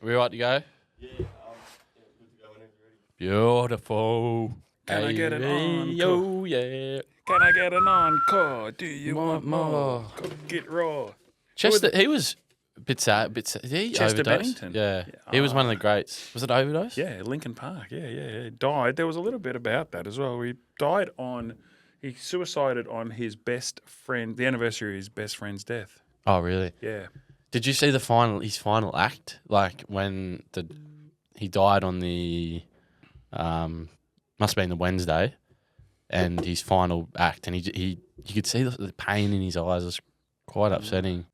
We right to go? Yeah, good to go whenever Beautiful. you're ready. Can I get an encore? Yo, yeah. Can I get an encore? Do you want more? Cook it raw. Chester, he was a bit sad. He Chester overdosed? Bennington? Yeah. He was one of the greats. Was it overdose? Yeah, Lincoln Park. Yeah. Died. There was a little bit about that as well. He suicided on his best friend, the anniversary of his best friend's death. Oh, really? Yeah. Did you see his final act? Like when he died on the must have been the Wednesday, and his final act, and you could see the pain in his eyes. It was quite upsetting.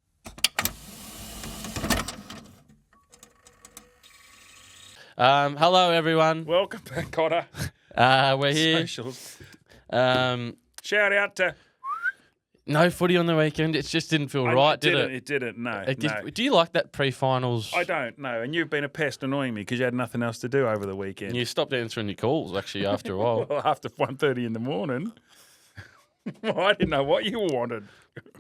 Hello everyone. Welcome back, Cotter. We're here. Socials. Shout out to... No footy on the weekend. It just didn't feel right, did it? It didn't, no. Do you like that pre-finals? I don't, no. And you've been a pest annoying me because you had nothing else to do over the weekend. You stopped answering your calls, actually, after a while. Well, after 1:30 in the morning. I didn't know what you wanted.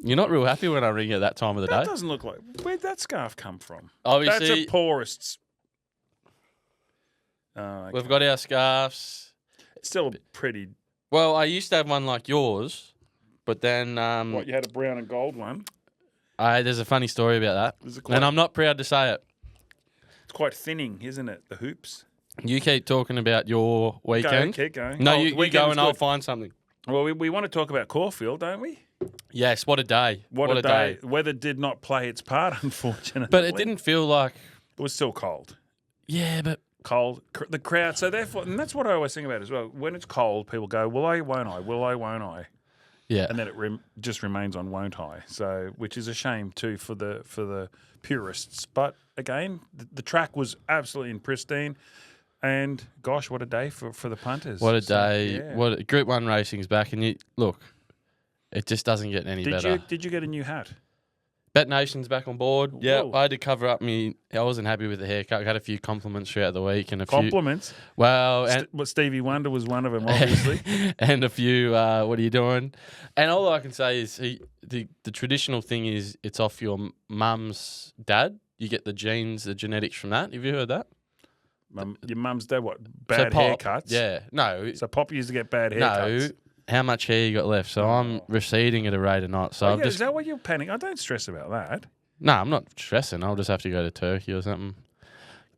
You're not real happy when I ring at that time of the That day? doesn't look like... Where'd that scarf come from? Obviously, That's a poorest. Oh, okay. we've got our scarves. It's still pretty... Well, I used to have one like yours, but then What, you had a brown and gold one? there's a funny story about Is it that, quite- and I'm not proud to say it. It's quite thinning, isn't it? The hoops. You keep talking about your weekend. Keep going. No, Oh, you the weekend go was and I'll good. find something. Well, we want to talk about Caulfield, don't we? Yes, what a day. What a day. Weather did not play its part, unfortunately. But it didn't feel like... It was still cold. Yeah, but... Cold. The crowd. So therefore, and that's what I always think about as well. When it's cold, people go, will I, won't I? Will I, won't I? Yeah. And then it just remains on won't I. So, which is a shame too for the purists. But again, the track was absolutely pristine. And gosh, what a day for the punters. What a day. Yeah. Group 1 racing's back, and look, it just doesn't get any better. Did you get a new hat? Bet Nation's back on board. Yeah, Whoa. I had to cover up me. I wasn't happy with the haircut. I had a few compliments throughout the week, and a Compliments. few. Well, and Stevie Wonder was one of them, obviously. and a few. What are you doing? And all I can say is the traditional thing is it's off your mum's dad. You get the genes, the genetics from that. Have you heard that? Your mum's dad, what? Bad Pop, haircuts? Yeah, no. So Pop used to get bad haircuts? No. How much hair you got left? So I'm receding at a rate of knots. So Oh, yeah, is that what you're panicking? I don't stress about that. No, I'm not stressing. I'll just have to go to Turkey or something.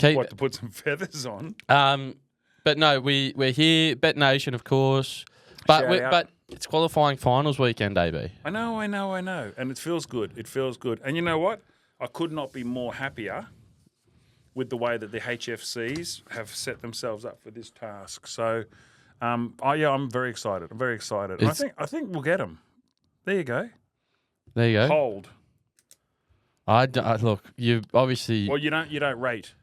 What, to put some feathers on? But no, we're here. Bet Nation, of course. But Shout out. but it's qualifying finals weekend, AB. I know. And it feels good. And you know what? I could not be more happier with the way that the HFCs have set themselves up for this task. So, I'm very excited. And I think we'll get them. There you go. There you go. Hold. Look, you obviously. Well, you don't rate.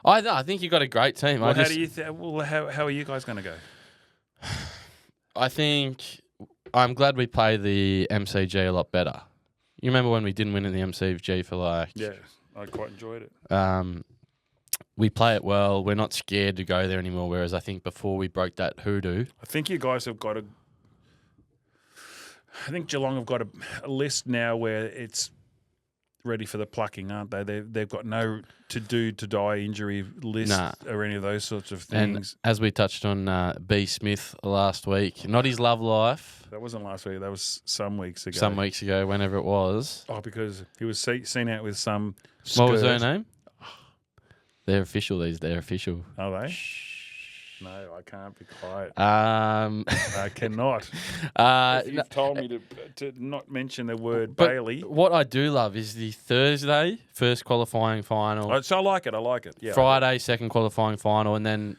I think you got a great team. Well, how are you guys going to go? I think I'm glad we play the MCG a lot better. You remember when we didn't win in the MCG for Yeah, I quite enjoyed it. We play it well. We're not scared to go there anymore. Whereas I think before we broke that hoodoo. I think you guys have got I think Geelong have got a list now where it's ready for the plucking, aren't they? They've got no to die injury list or any of those sorts of things. And as we touched on B. Smith last week, not his love life. That wasn't last week. That was some weeks ago. Some weeks ago, whenever it was. Oh, because he was seen out with some skirt. What was her name? They're official. They're official. Are they? No, I can't be quiet. I cannot. You've told me to not mention the word but Bailey. What I do love is the Thursday first qualifying final. So I like it. Yeah. Friday second qualifying final, and then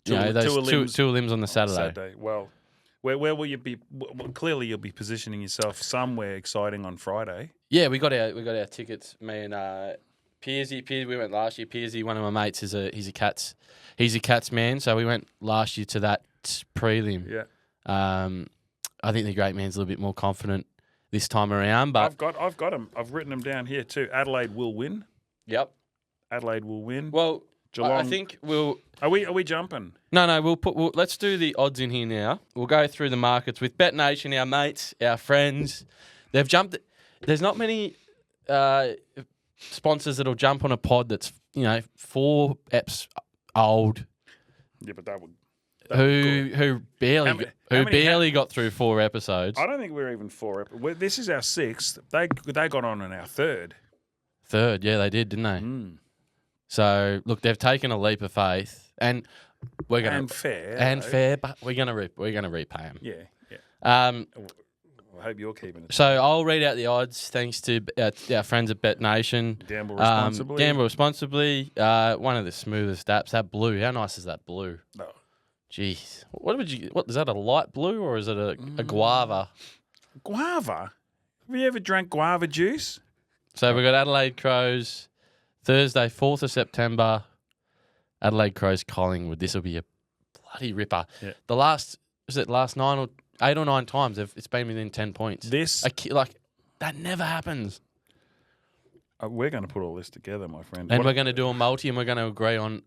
those two limbs on the Saturday. Well, where will you be? Well, clearly, you'll be positioning yourself somewhere exciting on Friday. Yeah, we got our tickets. Me and Pearsy, we went last year. Pearsy, one of my mates, he's a Cats man, so we went last year to that prelim. Yeah. I think the great man's a little bit more confident this time around, but I've got them. I've written them down here too. Adelaide will win. Yep. Adelaide will win. Well, Geelong. I think we'll. Are we jumping? No. Let's do the odds in here now. We'll go through the markets with Bet Nation, our mates, our friends. They've jumped. There's not many sponsors that'll jump on a pod that's 4 eps old Yeah, but that would. who barely many got through 4 episodes. I don't think we're even 4. This is our 6th. They got on in our 3rd. Third, yeah, they did, didn't they? Mm. So look, they've taken a leap of faith, and we're gonna fair, but we're gonna repay them. Yeah. Um, I hope you're keeping it. so I'll read out the odds thanks to our friends at Bet Nation. Gamble responsibly. Gamble responsibly. One of the smoothest apps. That blue. How nice is that blue? No. Jeez. What is that? A light blue or is it a guava? Guava. Have you ever drank guava juice? So we've got Adelaide Crows Thursday, 4th of September. Adelaide Crows Collingwood. This will be a bloody ripper. Yeah. The last 8 or 9 times it's been within 10 points. That never happens. We're going to put all this together, my friend. And we're going to do a multi, and we're going to agree on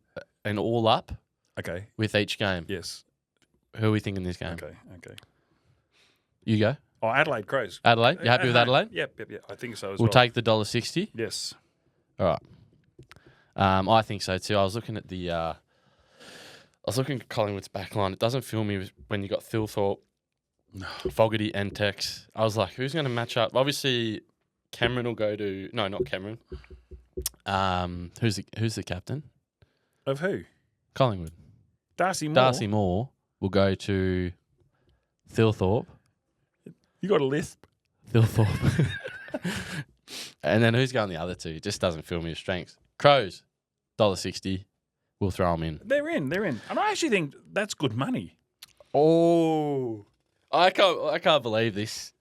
an all up. Okay. With each game. Yes. Who are we thinking this game? Okay. You go. Oh, Adelaide Crows. Adelaide. You happy with Adelaide? Yep. I think so as well. We'll take the $1.60. Yes. All right. I think so too. I was looking at Collingwood's back line. It doesn't fill me when you got Thilthorpe, Fogarty, and Tex. I was like, who's going to match up? Obviously, Cameron will go to. No, not Cameron. Who's the captain? Of who? Collingwood. Darcy Moore. Darcy Moore will go to Thilthorpe. You got a lisp. Thilthorpe. And then who's going the other two? It just doesn't fill me with strengths. Crows, $1.60. We'll throw them in. They're in. And I actually think that's good money. Oh, I can't believe this.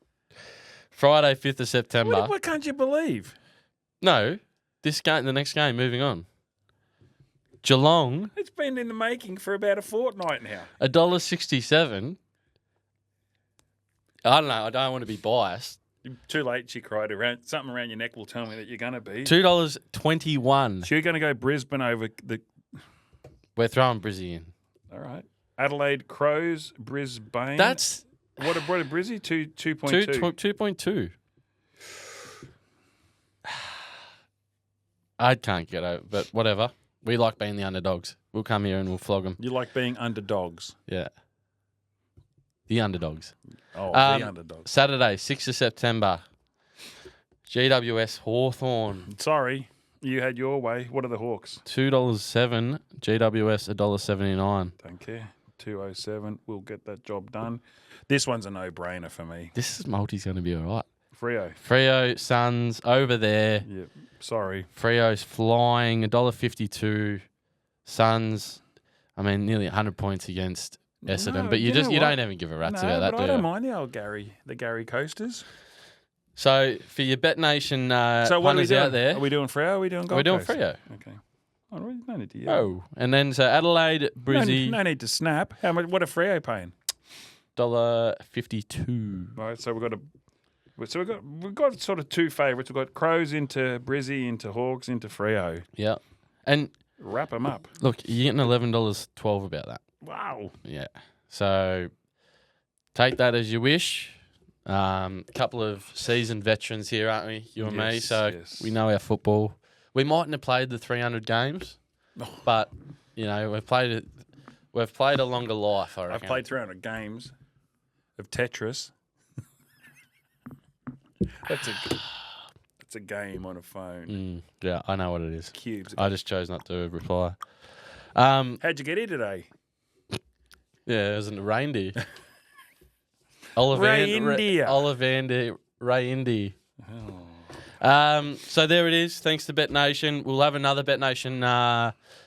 Friday, 5th of September. What can't you believe? No, this game, the next game. Moving on. Geelong. It's been in the making for about a fortnight now. $1.67. I don't know. I don't want to be biased. Too late, she cried. Something around your neck will tell me that you're going to be. $2.21. So you're going to go Brisbane over the... We're throwing Brizzy in. All right. Adelaide Crows, Brisbane. That's... What did Brizzy? 2.2. 2.2. I can't get over, but whatever. We like being the underdogs. We'll come here and we'll flog them. You like being underdogs? Yeah. The underdogs. Oh, the underdogs. Saturday, 6th of September. GWS Hawthorn. Sorry, you had your way. What are the Hawks? $2.07. GWS $1.79. Don't care. 2.07. We'll get that job done. This one's a no-brainer for me. This multi's going to be all right. Freo, Suns over there. Yep. Sorry. Freo's flying, $1.52. Suns, nearly 100 points against Essendon. But you don't even give a rat's about that, do you? I don't mind the old Gary Coasters. So for your Bet Nation so what punters out there. Are we doing Freo or are we doing Gold Coast? We're doing Freo. Okay. Oh, no need to yell. Oh, and then so Adelaide, Brizzy. No need to snap. How much? What are Freo paying? $1.52. All right, so we've got sort of two favourites. We've got Crows into Brizzy, into Hawks, into Freo. Yeah, and wrap them up. Look, you're getting $11.12 about that. Wow. Yeah. So take that as you wish. Couple of seasoned veterans here, aren't we? You and me. So we know our football. We mightn't have played the 300 games, but we've played a longer life. I reckon. I've played 300 games of Tetris. That's a game on a phone. Yeah, I know what it is. Cubes. I just chose not to reply. How'd you get here today? Yeah, it was in the reindeer. Ray Indy. Oh. So there it is. Thanks to Bet Nation. We'll have another Bet Nation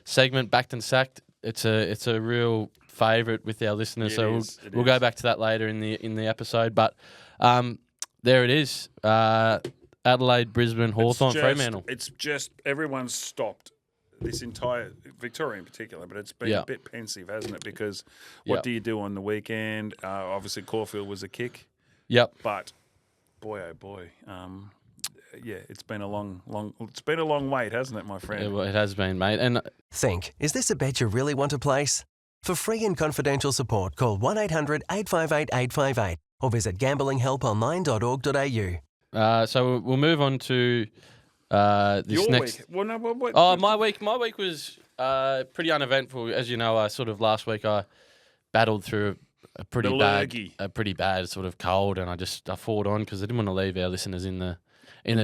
segment, Backed and Sacked. It's a real favourite with our listeners. We'll go back to that later in the episode. But there it is. Adelaide, Brisbane, Hawthorn, Fremantle. It's just everyone's stopped. This entire Victoria in particular, but it's been a bit pensive, hasn't it? Because what do you do on the weekend? Obviously, Caulfield was a kick. Yep. But boy, oh boy, it's been a long wait, hasn't it, my friend? It has been, mate. And think, is this a bet you really want to place? For free and confidential support, call 1-800-858-858 or visit gamblinghelponline.org.au. So we'll move on to This Your next. week. Well, no, what? Oh, my week was pretty uneventful. As you know, I sort of last week I battled through a pretty bad sort of cold, and I fought on because I didn't want to leave our listeners in the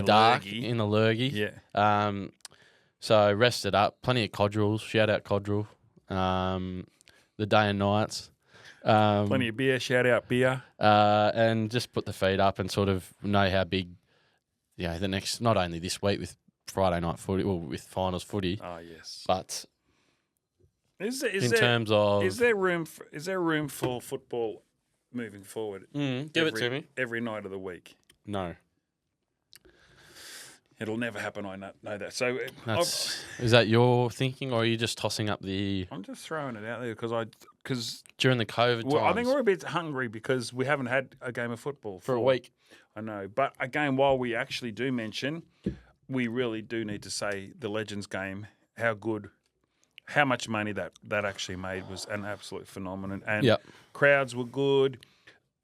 dark, lurgy. in the lurgy. Yeah. So I rested up. Plenty of Codrils. Shout out Codril. The day and nights. Plenty of beer. Shout out beer. And just put the feet up and sort of know how big, the next, not only this week with Friday night footy, or with finals footy, Oh, yes. but Is terms of... Is there room for football moving forward? Give it to me. Every night of the week. No. It'll never happen. I know that. So Is that your thinking, or are you just tossing up the... I'm just throwing it out there because During the COVID times? I think we're a bit hungry because we haven't had a game of football for a week. I know. But again, while we actually do mention, we really do need to say the Legends game, how much money that actually made was an absolute phenomenon. And crowds were good.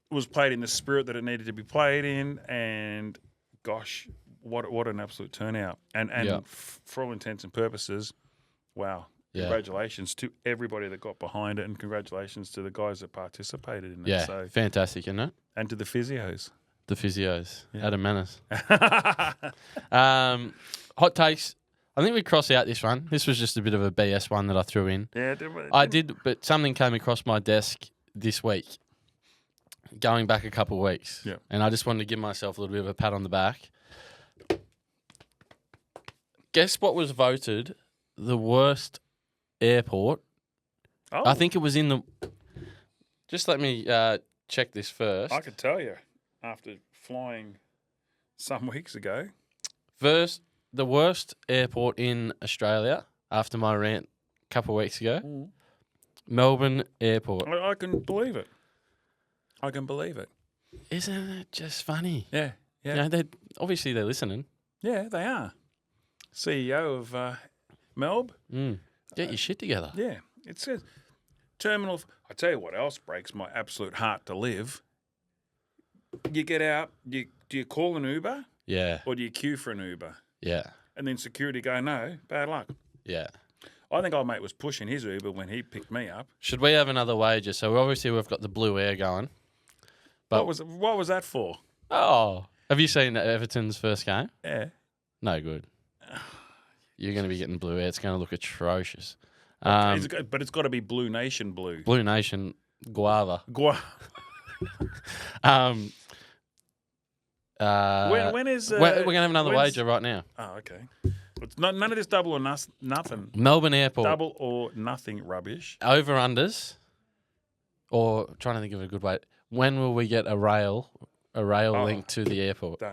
It was played in the spirit that it needed to be played in. And gosh, what an absolute turnout. And for all intents and purposes, wow. Yeah. Congratulations to everybody that got behind it, and congratulations to the guys that participated in it. Yeah, So, fantastic, isn't it? and to the physios. The physios. Yeah. Adam Manus. Hot takes. I think we cross out this one. This was just a bit of a BS one that I threw in. Yeah, I did, but something came across my desk this week, going back a couple of weeks. Yeah. And I just wanted to give myself a little bit of a pat on the back. Guess what was voted the worst airport? Oh, I think it was in the... Just let me check this first. I could tell you after flying some weeks ago. First, the worst airport in Australia, after my rant a couple of weeks ago, Melbourne Airport. I can believe it. I can believe it. Isn't it just funny? Yeah, yeah. Obviously they're listening. Yeah, they are. CEO of Melb. Get your shit together. Yeah, it says terminal. I tell you what else breaks my absolute heart to live. You get out. Do you call an Uber? Yeah. Or do you queue for an Uber? Yeah. And then security go, no, bad luck. Yeah. I think old mate was pushing his Uber when he picked me up. Should we have another wager? So obviously we've got the blue air going. But What was that for? Oh, have you seen Everton's first game? Yeah. No good. You're going to be getting blue air. It's going to look atrocious. But it's got to be Blue Nation blue. Blue Nation guava. When is... we're going to have another wager right now. Oh, okay. It's none of this double or nothing. Melbourne Airport. Double or nothing rubbish. Over-unders, or trying to think of a good way. When will we get a rail link to the airport?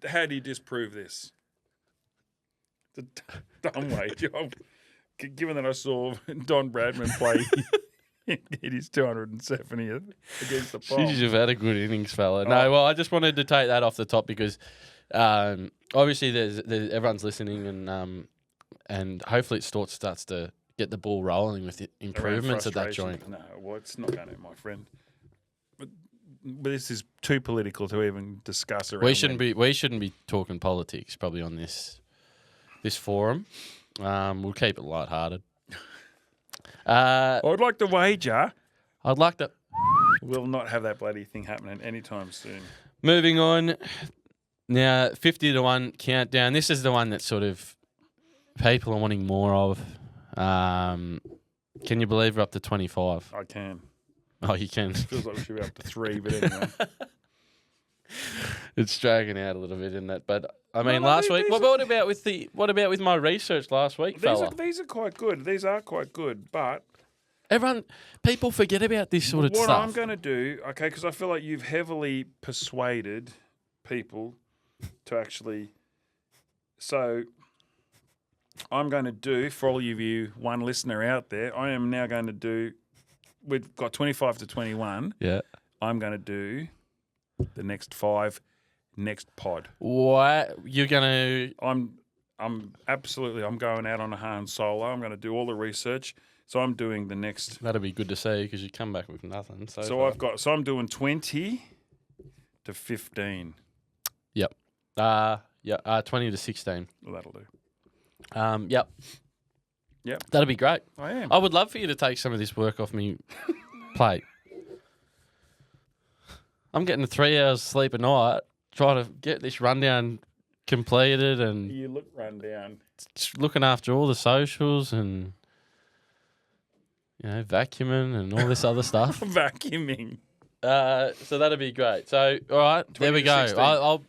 How do you disprove this? It's a dumb wager. Given that I saw Don Bradman play in his 270th against the Bombs. Jeez, you've had a good innings, fella. No, well, I just wanted to take that off the top because obviously there's everyone's listening, and hopefully it starts to get the ball rolling with the improvements at that joint. No, well, it's not going to, my friend. But this is too political to even discuss around. We shouldn't be talking politics probably on this forum. We'll keep it lighthearted. I'd like to wager. I'd like to. We'll not have that bloody thing happening anytime soon. Moving on. Now, 50-1 countdown. This is the one that sort of people are wanting more of. Can you believe we're up to 25? I can. Oh, you can. Feels like we should be up to 3, but anyway. It's dragging out a little bit, isn't it? But I mean, last week. What about with my research last week, fella? These are quite good. These are quite good, but people forget about this sort of stuff. What I'm going to do, okay, because I feel like you've heavily persuaded people to actually. So I'm going to do for all of you, one listener out there. I am now going to do. We've got 25 to 21. Yeah. I'm going to do the next 5 next pod. What you're gonna? I'm absolutely. I'm going out on a Han Solo. I'm going to do all the research. So I'm doing the next. That'll be good to see because you come back with nothing. So I'm doing 20 to 15. Yep. Yeah, 20 to 16. Well, that'll do. Yep. Yep. That'd be great. I am. I would love for you to take some of this work off me plate. I'm getting 3 hours sleep a night, trying to get this rundown completed and You look run down. just looking after all the socials and, vacuuming and all this other stuff. Vacuuming. So that'd be great. So, all right, there we 20 to go. 16. I'll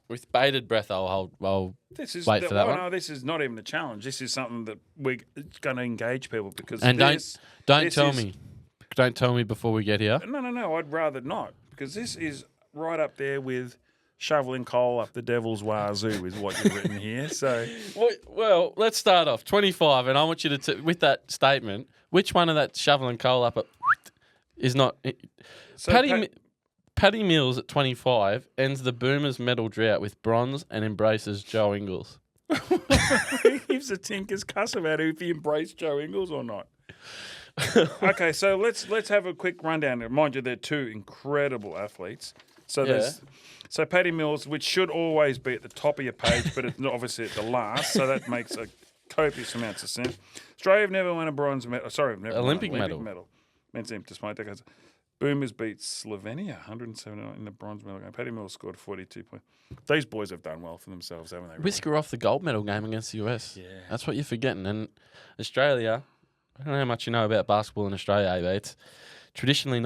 with bated breath, I'll This is wait for that one. No, this is not even a challenge. This is something that we're going to engage people because And this, don't this tell is- me. Don't tell me before we get here. No. I'd rather not because this is right up there with shoveling coal up the devil's wazoo is what you've written here. So Well, let's start off 25, and I want you to with that statement. Which one of that shoveling coal up at is not? So Paddy Mills at 25 ends the Boomers medal drought with bronze and embraces Joe Ingles. he gives a tinker's cuss about if he embraced Joe Ingles or not. Okay, so let's have a quick rundown. Mind you, they're two incredible athletes. So there's Paddy Mills, which should always be at the top of your page, but it's obviously at the last. So that makes a copious amounts of sense. Australia have never won a bronze medal. Sorry, never Olympic won an medal. medal. Men's team, despite that. Boomers beat Slovenia 179 in the bronze medal game. Paddy Mills scored 42 points. These boys have done well for themselves, haven't they? Really? Whisker off the gold medal game against the US. Yeah. That's what you're forgetting. And Australia, I don't know how much you know about basketball in Australia, but it's traditionally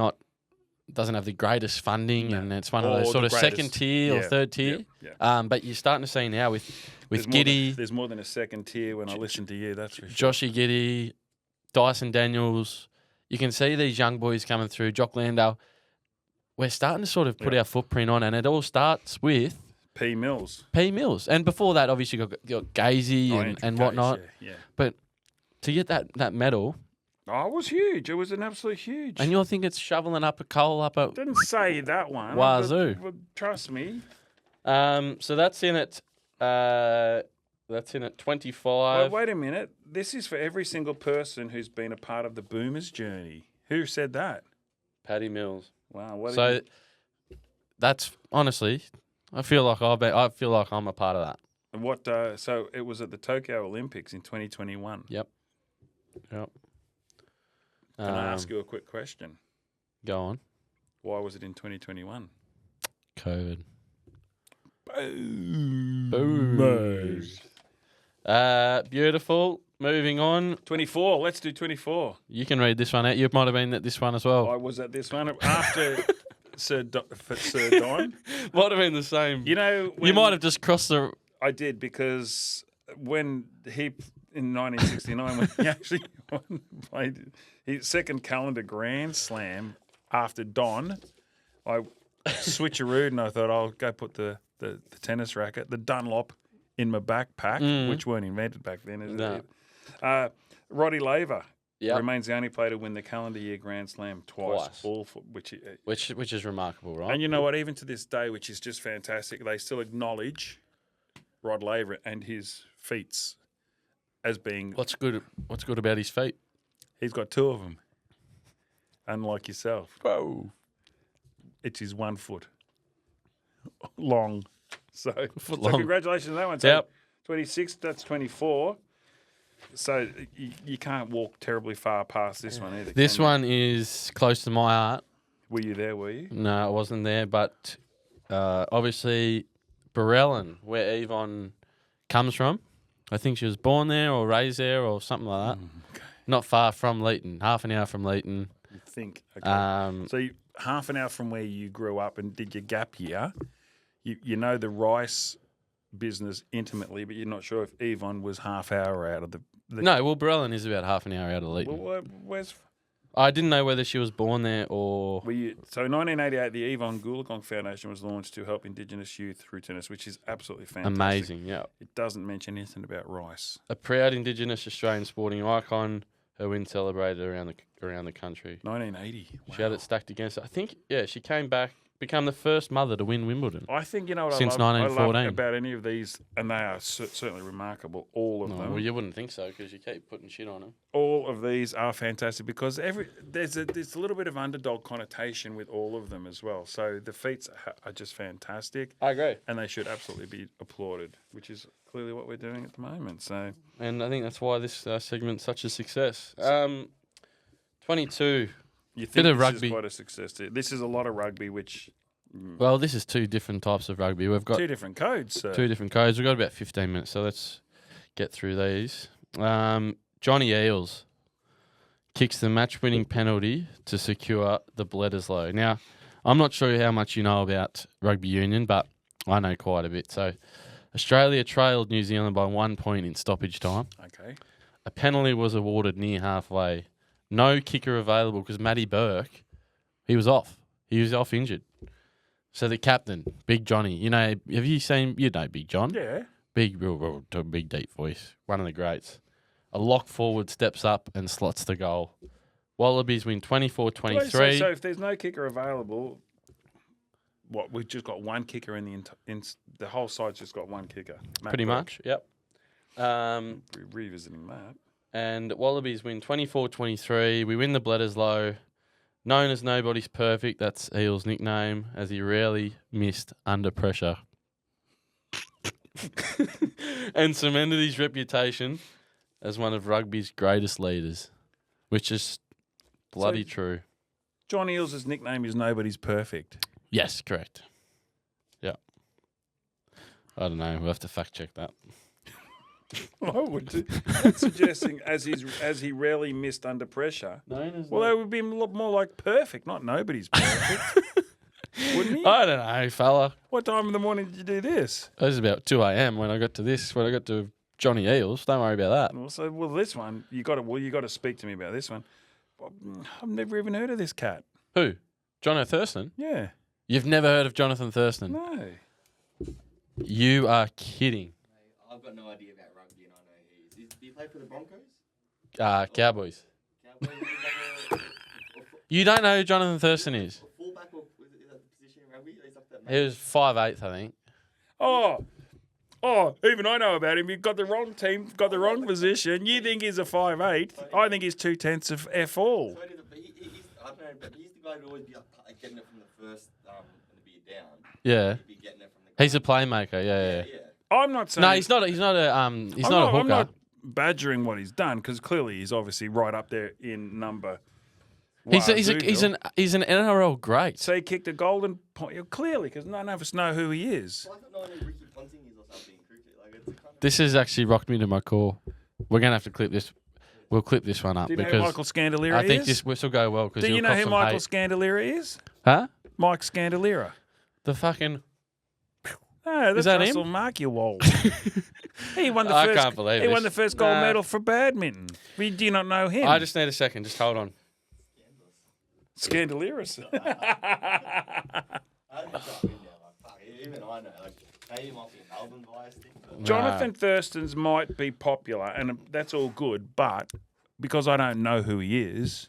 doesn't have the greatest funding, and it's one of those sort of second tier or third tier. Yeah. But you're starting to see now with Giddy. There's more than a second tier when I listen to you, that's for sure. Joshy Giddy, Dyson Daniels. You can see these young boys coming through. Jock Landale. We're starting to sort of put our footprint on, and it all starts with P. Mills. And before that, obviously, you got Gazy and whatnot. Yeah. But to get that medal, Oh, it was huge. It was an absolute huge. and you'll think it's shoveling up a coal up a Didn't say that one. Wazoo. But trust me. So that's in at 25. Well, wait a minute. This is for every single person who's been a part of the Boomers journey. Who said that? Paddy Mills. Wow. So that's honestly, I feel like I'm a part of that. And what? So it was at the Tokyo Olympics in 2021. Yep. Can I ask you a quick question? Go on. Why was it in 2021? COVID. Boom. Beautiful. Moving on. 24. Let's do 24. You can read this one out. You might have been at this one as well. I was at this one after Sir Don. Might have been the same. You know, You might have just crossed the. I did because when he in 1969 when he actually played his second calendar Grand Slam after Don, I switcherooed and I thought I'll go put the tennis racket, the Dunlop, in my backpack, which weren't invented back then, is No. it? Roddy Laver Yep. remains the only player to win the calendar year Grand Slam twice. All for, which and you know what? Even to this day, which is just fantastic, they still acknowledge Rod Laver and his feats as being. What's good about his feet? He's got two of them, unlike yourself. Whoa. It's his 1 foot long. So long. congratulations on that one. So Yep. 26, that's 24. So you can't walk terribly far past this one either. This can you? one is close to my heart. Were you there, were you? No, I wasn't there, but obviously Barellin, where Yvonne comes from. I think she was born there or raised there or something like that. Okay. Not far from Leeton, half an hour from Leeton. You think. Okay. So half an hour from where you grew up and did your gap year, you know the rice business intimately, but you're not sure if Yvonne was half hour out of the No, well, Barellin is about half an hour out of Leeton. Well, where's I didn't know whether she was born there or... So in 1988, the Yvonne Goolagong Foundation was launched to help Indigenous youth through tennis, which is absolutely fantastic. Amazing, yeah. It doesn't mention anything about rice. A proud Indigenous Australian sporting icon, her win celebrated around the country. 1980. Wow. She had it stacked against her. I think, she came back become the first mother to win Wimbledon. I think, you know what Since I love 1914. about any of these, and they are certainly remarkable, all of No, them. well, you wouldn't think so because you keep putting shit on them. All of these are fantastic because there's a little bit of underdog connotation with all of them as well. So the feats are just fantastic. I agree. And they should absolutely be applauded, which is clearly what we're doing at the moment. So, And I think that's why this segment's such a success. 22. you think Bit of this rugby. is quite a success. This is a lot of rugby, which Well, this is two different types of rugby. We've got two different codes. Sir. two different codes. We've got about 15 minutes, so let's get through these. Johnny Eales kicks the match-winning penalty to secure the Bledisloe. Now, I'm not sure how much you know about rugby union, but I know quite a bit. So, Australia trailed New Zealand by 1 point in stoppage time. Okay. A penalty was awarded near halfway. No kicker available because Matty Burke, he was off. He was off injured. So the captain, Big Johnny, you know, have you seen, you know Big John? Yeah. Big, real big, deep voice. One of the greats. A lock forward steps up and slots the goal. Wallabies win 24-23. So if there's no kicker available, what, we've just got one kicker in the whole side's just got one kicker. Matt Pretty Burke. much, yep. We're revisiting that. And Wallabies win 24-23. We win the Bledisloe. Known as Nobody's Perfect, that's Eel's nickname, as he rarely missed under pressure. And cemented his reputation as one of rugby's greatest leaders, which is bloody true. John Eales' nickname is Nobody's Perfect. Yes, correct. Yeah. I don't know. We'll have to fact check that. I would. That's suggesting as he rarely missed under pressure. Well, that would be a lot more like perfect, not Nobody's Perfect. Wouldn't he? I don't know, fella. What time in the morning did you do this? It was about 2 a.m. when I got to this. When I got to Johnny Eales. Don't worry about that. Well, this one you got to speak to me about this one. I've never even heard of this cat. Who? Johnathan Thurston? Yeah. You've never heard of Johnathan Thurston? No. You are kidding. I've got no idea about rugby, and I know he is. Do you play for the Broncos? Cowboys. Cowboys? You don't know who Johnathan Thurston is? Fullback, or is that the position in rugby? He's up that He was 5'8", I think. Oh, even I know about him. You've got the wrong team, got the wrong position. You think he's a 5'8". I think he's 2/10 of F all. So he's, I don't know, but he's the guy who'd always be up, getting it from the first and the beer down. Yeah. He'd be getting it from the He's a playmaker, yeah. I'm not saying. No, he's not a hooker. I'm not badgering what he's done because clearly he's obviously right up there in number. He's an NRL great. So he kicked a golden point clearly because none of us know who he is. Well, I don't know who Ricky Ponting is or something in cricket. Like, it's kind of This has actually rocked me to my core. We're gonna have to clip this. We'll clip this one up Do you know because who Michael Scandalera I think is? this will go well. Do you know who Michael Scandalera is? Huh? Mike Scandalera. The fucking. No, that's that him? Russell Markewald. He won the I first. can't believe he won this. the first gold Nah. medal for badminton. Do you not know him? I just need a second. Just hold on. Scandalera. I don't know if I've been there. Like, fuck, even I know. Like, maybe it might be a Melbourne bias thing. But Johnathan Thurston's might be popular, and that's all good, but because I don't know who he is,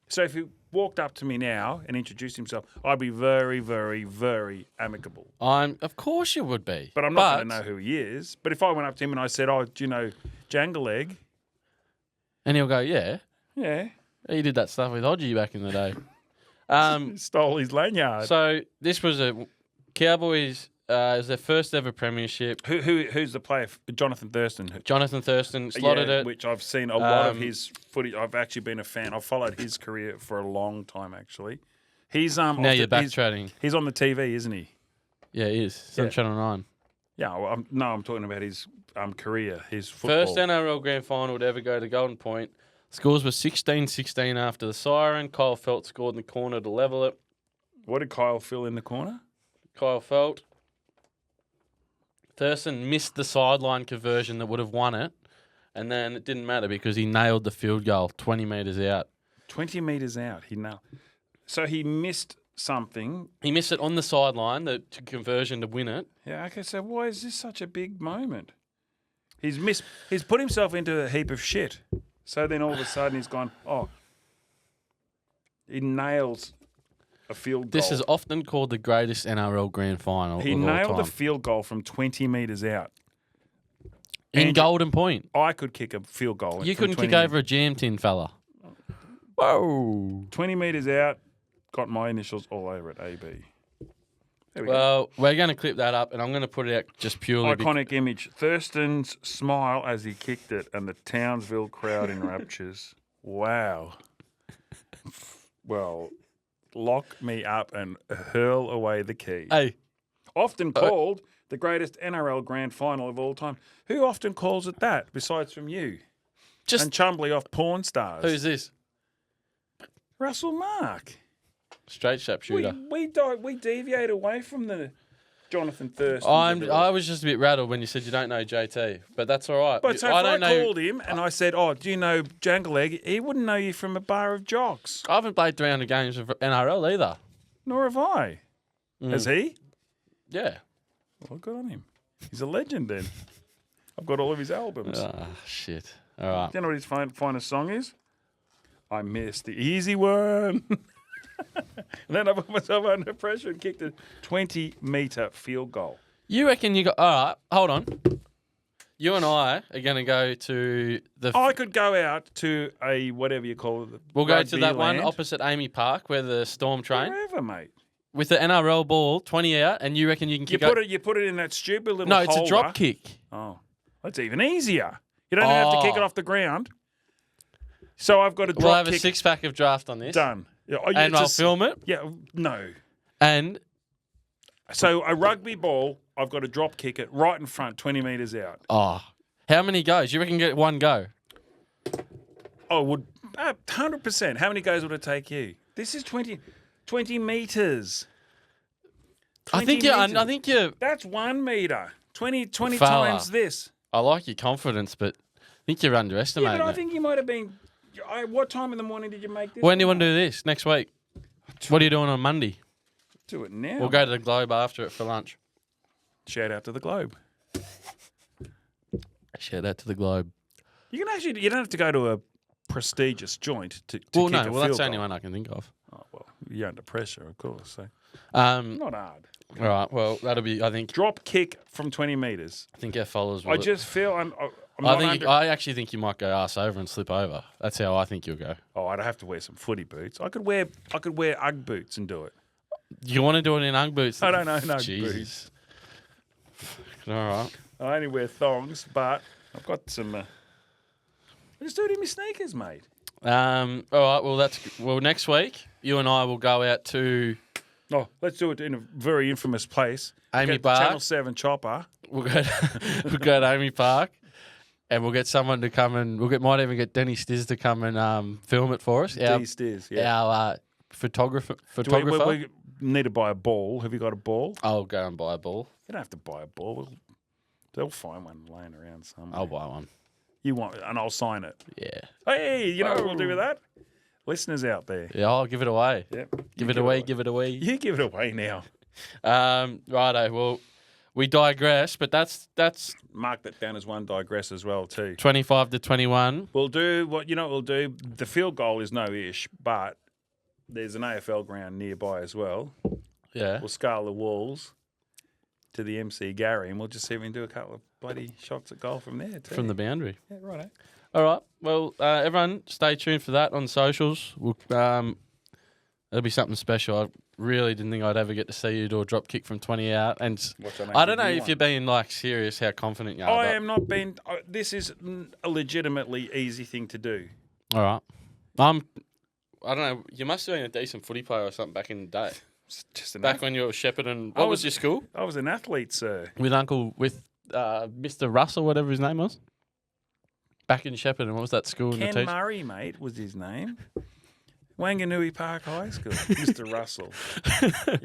so if he walked up to me now and introduced himself, I'd be very, very, very amicable. Of course you would be. But I'm not going to know who he is. But if I went up to him and I said, "Oh, do you know Jangle Egg?" And he'll go, yeah. Yeah, He did that stuff with Hodgie back in the day. stole his lanyard. So this was a Cowboys. It was their first ever premiership. Who's the player? Johnathan Thurston. Johnathan Thurston slotted it. Which I've seen a lot of his footage. I've actually been a fan. I've followed his career for a long time, actually. He's Now you're backtracking. He's on the TV, isn't he? Yeah, he is. It's on Channel 9. Yeah, well, I'm talking about his career, his football. First NRL Grand Final to ever go to Golden Point. Scores were 16-16 after the siren. Kyle Felt scored in the corner to level it. What did Kyle fill in the corner? Kyle Felt. Thurston missed the sideline conversion that would have won it. And then it didn't matter because he nailed the field goal 20 metres out. 20 metres out. He nailed. So he missed something. He missed it on the sideline, the conversion to win it. Yeah, okay, so why is this such a big moment? He's put himself into a heap of shit. So then all of a sudden he's gone, he nails. a field goal. This is often called the greatest NRL grand final He of all nailed time. a field goal from 20 metres out. In Andrew- Golden Point. I could kick a field goal. You from couldn't 20 kick over a jam tin fella. Whoa. 20 metres out, got my initials all over it, AB. There we go. Well, we're going to clip that up, and I'm going to put it out just purely Iconic image. Thurston's smile as he kicked it, and the Townsville crowd in raptures. Wow. Well, lock me up and hurl away the key. Hey, Often called the greatest NRL grand final of all time. Who often calls it that, besides from you? just And Chumbly off Porn Stars. who's this? Russell Mark. Straight sharpshooter. We deviate away from the Johnathan Thurston. I was just a bit rattled when you said you don't know JT, but that's all right. But so if I I don't know. called him and I said, "Oh, do you know Jangle Egg?" He wouldn't know you from a bar of jocks. I haven't played 300 games of NRL either. Nor have I. Has he? Yeah. Well, good on him. He's a legend then. I've got all of his albums. Ah, shit. All right. Do you know what his finest song is? I missed the easy one. And then I put myself under pressure and kicked a 20-metre field goal. You reckon you got... All right, hold on. You and I are going to go to the... I could go out to a whatever you call it. we'll go to that one land. opposite Amy Park where the Storm train Wherever, mate. with the NRL ball 20 out, and you reckon you can You kick put it in that stupid little No, it's a holder. drop kick. Oh, that's even easier. You don't have to kick it off the ground. So I've got a drop We'll have a kick. six-pack of draft on this. Done. Yeah, oh, And it's I'll film it. Yeah, no. And So a rugby ball, I've got to drop kick it right in front, 20 metres out. how many goes? You reckon you get one go? Oh, would 100%. How many goes would it take you? This is 20 metres. I 20 metres. I think you... That's 1 metre. 20 Fella. times this. I like your confidence, but I think you're Yeah, underestimating but I it. think you might have been. What time in the morning did you make this? When do you want to do this? Next week? What are you doing on Monday? Do it now. We'll go to the Globe after it for lunch. Shout out to the Globe. Shout out to the Globe. You can actually. You don't have to go to a prestigious joint to Well, kick no, a well, that's field the only goal. one I can think of. Oh, well, you're under pressure, of course. So All not hard. right, well, that'll be, I think Drop kick from 20 metres. our followers will. I just feel I'm I not think under. I actually think you might go ass over and slip over. That's how I think you'll go. Oh, I'd have to wear some footy boots. I could wear UGG boots and do it. You want to do it in UGG boots? I don't know UGG Jesus. boots. All right. I only wear thongs, but I've got some. I just do it in my sneakers, mate. All right. Well, next week you and I will go out to. Oh, let's do it in a very infamous place. Amy Get the Park. Channel 7 chopper. We'll go. We'll go to Amy Park, and we'll get someone to come and might even get Denny Stiz to come and film it for us. D Steers, yeah. Our photographer. We need to buy a ball. Have you got a ball? I'll go and buy a ball. You don't have to buy a ball. They'll find one laying around somewhere. I'll buy one. You want, and I'll sign it. Yeah. Hey, you know what we'll do with that? Listeners out there. Yeah. I'll give it away. Yep. Give it away. Give it away. You give it away now. Righto. Well, we digress, but that's Mark that down as one digress as well too. 25 to 21. We'll do what we'll do. The field goal is no ish, but there's an AFL ground nearby as well. Yeah. We'll scale the walls to the MC Gary, and we'll just see if we can do a couple of bloody shots at goal from there too. From the boundary. Yeah, right. All right. Well, everyone, stay tuned for that on socials. We'll, it'll be something special. I really didn't think I'd ever get to see you do a drop kick from 20 out. And I don't know if you're being serious, how confident you are. I am not being. This is a legitimately easy thing to do. All right. I don't know. You must have been a decent footy player or something back in the day. Just an Back when you were Shepparton. What was your school? I was an athlete, sir. With Mr. Russell, whatever his name was. Back in Shepparton. What was that school? in the Ken teach? Murray, mate, was his name. Wanganui Park High School. Mr. Russell. Yeah, but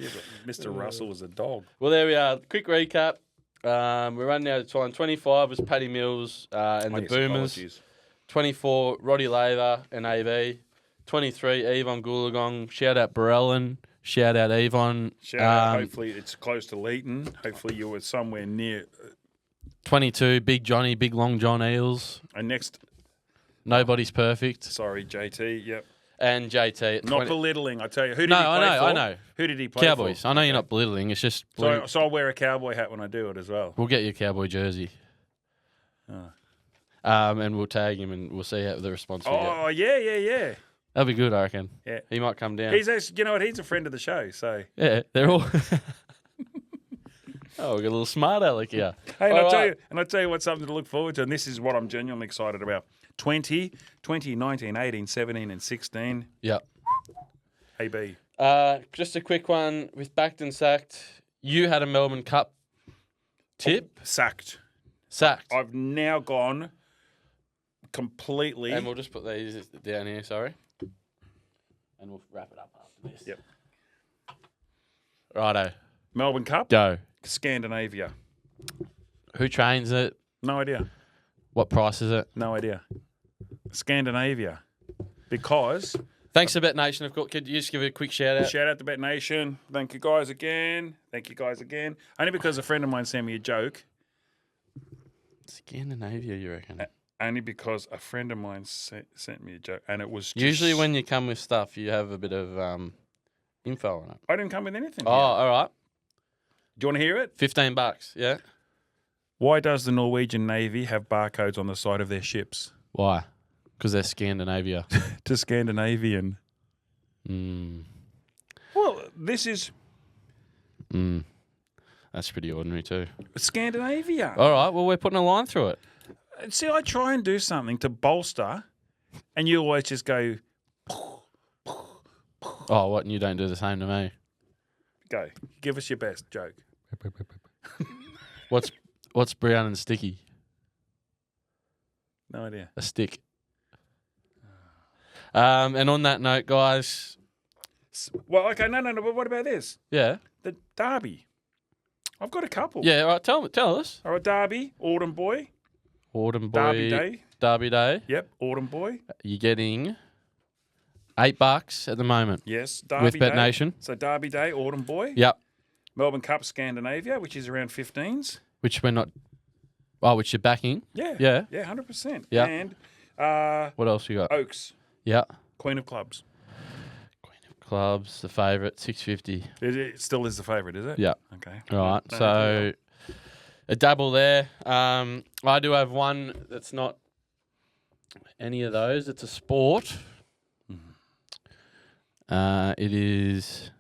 Mr. Russell was a dog. Well, there we are. Quick recap. We're running out of time. 25 was Paddy Mills and the Boomers. Apologies. 24, Roddy Lather and AB. 23, Yvonne Goolagong. Shout out Barellen. Shout out Yvonne. Shout out. Hopefully it's close to Leeton. Hopefully you were somewhere near. 22, Big Johnny, Big Long John Eels. And next, Nobody's perfect. sorry, JT. Yep. and JT. At Not 20 belittling, I tell you. Who did No, he play I know, for? I know. Who did he play Cowboys. for? I know you're not belittling. It's just So I'll wear a cowboy hat when I do it as well. we'll get you a cowboy jersey. Oh. And we'll tag him and we'll see how the response we get. Oh, yeah. That'll be good, I reckon. Yeah. He might come down. He's actually, you know what? He's a friend of the show, so. Yeah, they're all. Oh, we got a little smart aleck here. Hey, All and right. I tell you what's something to look forward to, and this is what I'm genuinely excited about. 20, 19, 18, 17, and 16. Yep. AB. Just a quick one with backed and sacked. You had a Melbourne Cup tip. Sacked. Sacked. I've now gone completely. And we'll just put these down here, sorry. And we'll wrap it up after this. Yep. Righto. Melbourne Cup. Go. Scandinavia. Who trains it? No idea. What price is it? No idea. Scandinavia. Because. Thanks to Bet Nation. Could you just give a quick shout out? Shout out to Bet Nation. Thank you guys again. Only because a friend of mine sent me a joke. Scandinavia, you reckon? Only because a friend of mine sent me a joke, and it was just, Usually when you come with stuff, you have a bit of info on it. I didn't come with anything. Oh, Here. all right. Do you want to hear it? $15, yeah. Why does the Norwegian Navy have barcodes on the side of their ships? Why? Because they're Scandinavia. To Scandinavian. Well, this is That's pretty ordinary too. Scandinavia. All right. Well, we're putting a line through it. See, I try and do something to bolster, and you always just go, Oh, what? And you don't do the same to me? go. Give us your best joke. What's brown and sticky? No idea. A stick. And on that note, guys. Well, okay, no. But what about this? Yeah. The Derby. I've got a couple. Yeah. All right. Tell us. All right, Derby, Autumn Boy. Autumn boy. Derby Day. Derby Day. Yep, Autumn Boy. You're getting $8 at the moment. Yes, Derby With Bet Day. Nation. So Derby Day, Autumn Boy. Yep. Melbourne Cup, Scandinavia, which is around 15s. Which we're not. Oh, which you're backing. Yeah. Yeah. Yeah, 100%. Yeah. And What else you got? Oaks, Yeah. Queen of Clubs. Queen of Clubs, the favourite, $6.50. It still is the favourite, is it? Yeah. Okay. All right. Don't So a double there. I do have one that's not any of those. It's a sport. It is.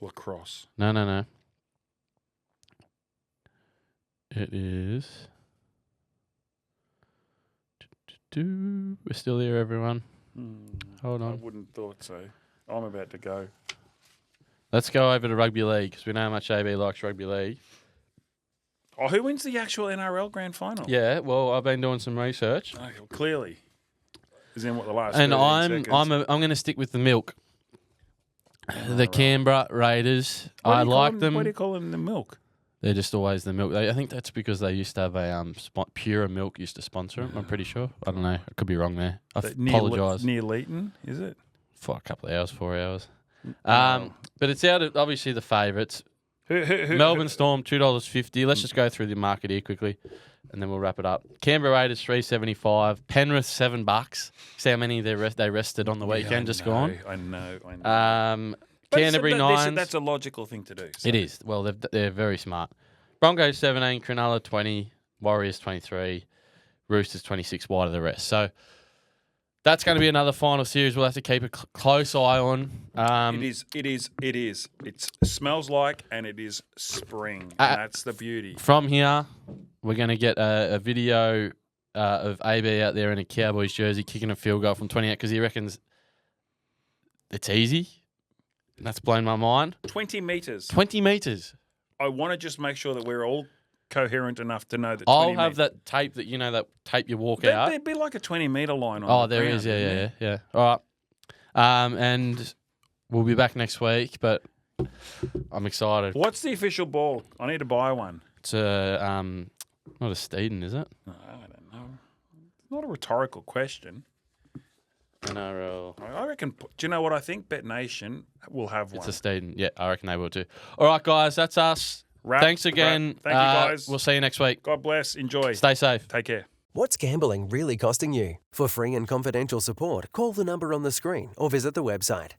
Lacrosse. No. It is. We're still here, everyone. Hold I on. wouldn't thought so. I'm about to go. Let's go over to rugby league because we know how much AB likes rugby league. Oh, who wins the actual NRL grand final? Yeah, well, I've been doing some research, Okay, well, clearly. Is in what the last and 13 seconds. I'm going to stick with the milk. The Canberra Raiders. I like them. Why do you call them the milk? They're just always the milk. I think that's because they used to have a Pura Milk used to sponsor them. I'm pretty sure. I don't know. I could be wrong there. I apologise. Near Leeton, is it? For a couple of hours, 4 hours. But it's out of obviously the favourites. Melbourne Storm $2.50. Let's just go through the market here quickly, and then we'll wrap it up. Canberra Raiders $3.75. Penrith $7. See how many they rested on the weekend just gone. I know. Canterbury Nines. That's a logical thing to do. So. It is. Well, they're very smart. Broncos 17, Cronulla 20, Warriors 23, Roosters 26, wide of the rest. So that's going to be another final series we'll have to keep a close eye on. It is. It smells like, and it is spring. And that's the beauty. From here, we're going to get a video of AB out there in a Cowboys jersey kicking a field goal from 28 because he reckons it's easy. That's blown my mind. 20 metres. 20 metres. I want to just make sure that we're all coherent enough to know that I'll have that tape that tape you walk out. There'd be like a 20-metre line on Oh, the there ground, is. isn't Yeah. All right. And we'll be back next week, but I'm excited. What's the official ball? I need to buy one. It's a not a Steeden, is it? No, I don't know. It's not a rhetorical question. NRL. I reckon. Do you know what I think? Bet Nation will have one. It's a Steeden. Yeah, I reckon they will too. All right, guys, that's us. Wrap, Thanks again. Thank you, guys. We'll see you next week. God bless. Enjoy. Stay safe. Take care. What's gambling really costing you? For free and confidential support, call the number on the screen or visit the website.